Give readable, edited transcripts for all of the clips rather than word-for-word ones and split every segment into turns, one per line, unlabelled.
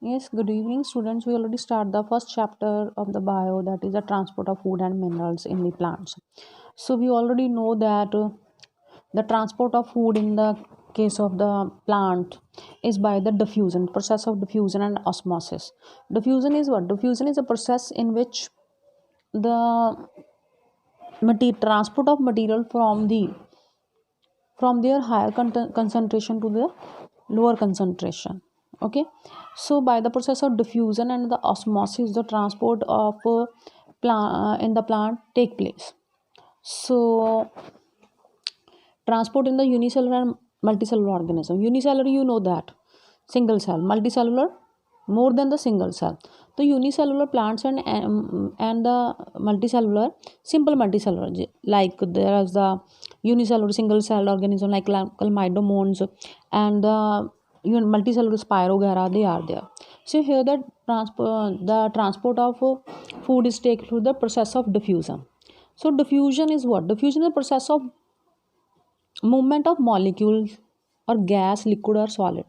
Yes, good evening, students. We already start the first chapter of the bio, that is the transport of food and minerals in the plants. So we already know that the transport of food in the case of the plant is by the diffusion process of diffusion and osmosis. Diffusion is what? Diffusion is a process in which the transport of material from their higher concentration to the lower concentration. Okay, so by the process of diffusion and the osmosis, the transport of in the plant take place. So transport in the unicellular and multicellular organism. Unicellular, you know that, single cell. Multicellular, more than the single cell. The unicellular plants and the multicellular, simple multicellular, like there is the unicellular single cell organism like chlamydomonas and the multicellular spirogyra, they are there. So here the transport of food is taken through the process of diffusion. So diffusion is what? Diffusion is the process of movement of molecules or gas, liquid or solid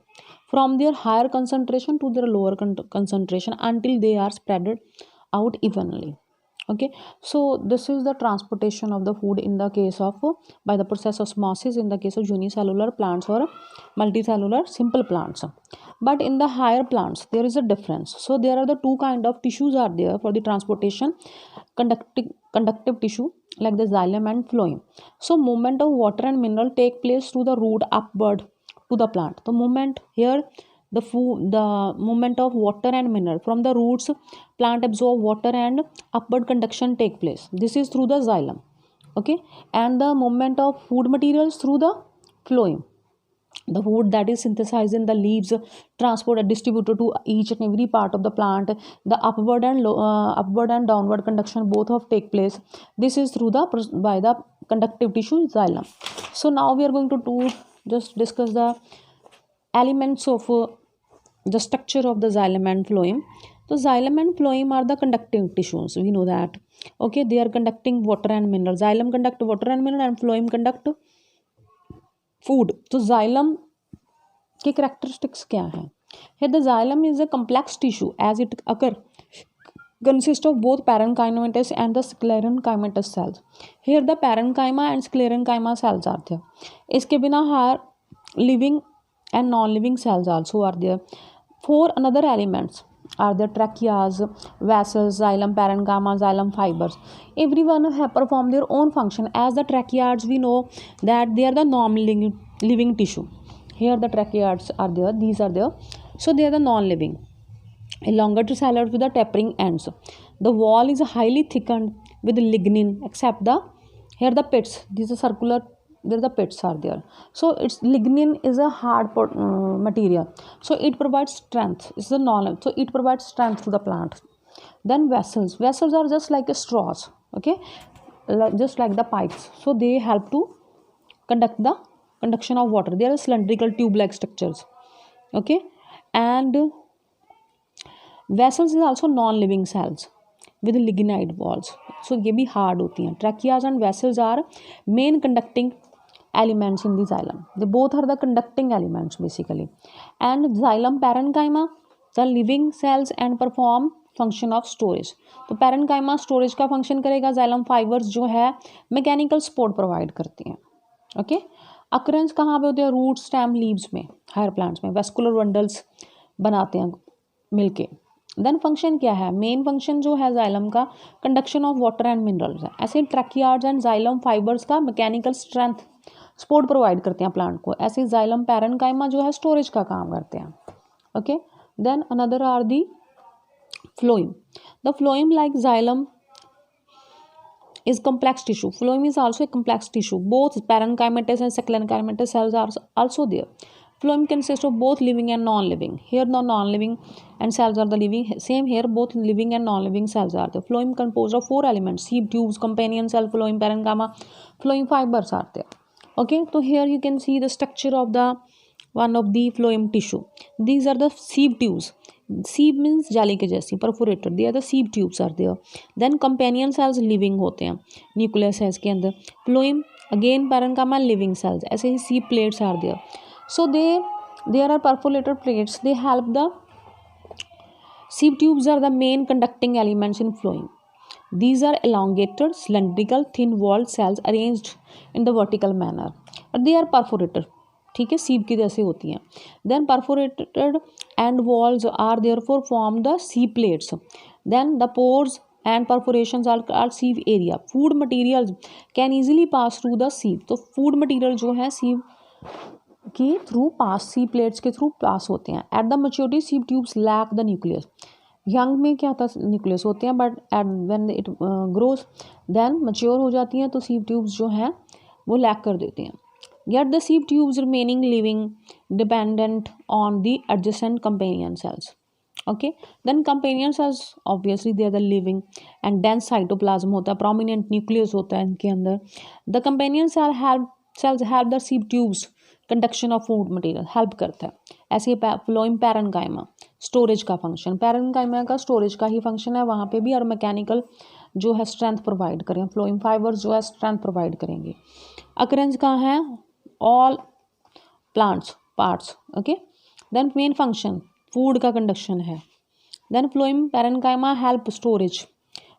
from their higher concentration to their lower concentration until they are spread out evenly. Okay, so this is the transportation of the food in the case of by the process of osmosis in the case of unicellular plants or multicellular simple plants. But in the higher plants there is a difference. So there are the two kind of tissues are there for the transportation: conductive tissue like the xylem and phloem. So movement of water and mineral take place through the root upward to the plant. The movement here, the movement of water and mineral from the roots, plant absorb water and upward conduction take place. This is through the xylem. Okay, and the movement of food materials through the phloem. The food that is synthesized in the leaves transport and distributed to each and every part of the plant. The upward and downward conduction both of take place. This is through the by the conductive tissue xylem. So now we are going to just discuss the elements of the structure of the xylem and phloem. So xylem and phloem are the conductive tissues, we know that. Okay, they are conducting water and mineral. Xylem conduct water and mineral and phloem conduct food. So xylem के characteristics क्या है? Here the xylem is a complex tissue as it occur consists of both parenchymatous and the sclerenchymatous cells. Here the parenchyma and sclerenchyma cells are there. इसके बिना higher living and non-living cells also are there. Four another elements are the tracheas, vessels, xylem, parenchyma, xylem fibers. Everyone have performed their own function. As the tracheads, we know that they are the non-living tissue. Here the tracheads are there, these are there. So they are the non-living. Elongated cells with the tapering ends. The wall is highly thickened with lignin, except the here the pits. These are circular. There the pits are there. So it's lignin is a hard material. So it provides strength. It's the non. So it provides strength to the plant. Then vessels. Vessels are just like a straws. Okay, just like the pipes. So they help to conduct the conduction of water. They are cylindrical tube-like structures. Okay, and vessels is also non-living cells with lignite walls. So ये भी hard होती हैं. Tracheas and vessels are main conducting elements in the xylem. They both are the conducting elements basically. And xylem parenchyma, the living cells and perform function of storage. तो parenchyma storage का function करेगा. xylem fibers जो है mechanical support provide करती हैं. Okay, occurrence कहाँ पे होते हैं? रूट स्टेम लीव्स में, हायर प्लांट्स में वेस्कुलर बंडल्स बनाते हैं मिलके. देन फंक्शन क्या है? मेन फंक्शन जो है जाइलम का conduction of water and minerals है. ऐसे ट्रैकियार्ड्स एंड जाइलम फाइबर्स का मैकेनिकल स्ट्रेंथ सपोर्ट प्रोवाइड करते हैं प्लांट को. ऐसे जाइलम पैरेनकाइमा जो है स्टोरेज का काम करते हैं. Okay, then another are the phloem. The phloem like xylem is complex tissue. Phloem is also a complex tissue. Both parenchymatous and sclerenchymatous cells are also there. Phloem consists of both living and non-living. Here the non-living and cells are the living. Same here, both living and non-living cells are there. Phloem composed of four elements: sieve tubes, companion cell, phloem, parenchyma, phloem fibers are there. Okay, so here you can see the structure of the one of the phloem tissue. These are the sieve tubes. Sieve means जाली के जैसी, perforated. They are the sieve tubes are there. Then companion cells living होते हैं, nucleus है इसके अंदर. Phloem again parenchyma living cells. ऐसे ही sieve plates are there. So there are perforated plates. They help the Sieve tubes are the main conducting elements in phloem. These are elongated, cylindrical, thin-walled cells arranged in the vertical manner. But they are perforated. ठीक है, सीव की जैसे होती हैं. Then perforated end walls are therefore form the sieve plates. Then the pores and perforations are sieve area. Food materials can easily pass through the sieve. तो food material जो है sieve के थ्रू पास, सी प्लेट्स के through pass होते हैं. At the maturity sieve tubes lack the nucleus. Young में क्या होता है, न्यूक्लियस होते हैं, but at when it grows then mature हो जाती हैं, तो सीव ट्यूब्स जो हैं वो लैक कर देते हैं. Yet the sieve tubes remaining living dependent on the adjacent companion cells. Okay, then companion cells obviously they are the living and dense cytoplasm होता है, prominent nucleus होता है इनके अंदर. The companion cells help the sieve tubes conduction of food material help करता है. ऐसे ही phloem parenchyma storage का फंक्शन, पैरेन्काइमा का स्टोरेज का ही फंक्शन है वहाँ पे भी, और मैकेनिकल जो है स्ट्रेंथ प्रोवाइड करें, फ्लोएम फाइबर्स जो है स्ट्रेंथ प्रोवाइड करेंगे. अकरेंस कहाँ है, all plants parts. Okay, then main function food का कंडक्शन है. Then phloem parenchyma help storage,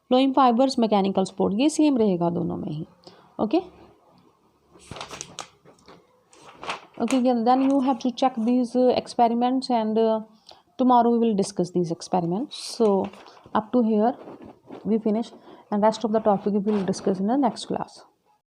phloem fibres mechanical support, ये सेम रहेगा दोनों में ही. Okay okay, then you have to check these experiments, and tomorrow we will discuss these experiments. So up to here we finish, and rest of the topic we will discuss in the next class.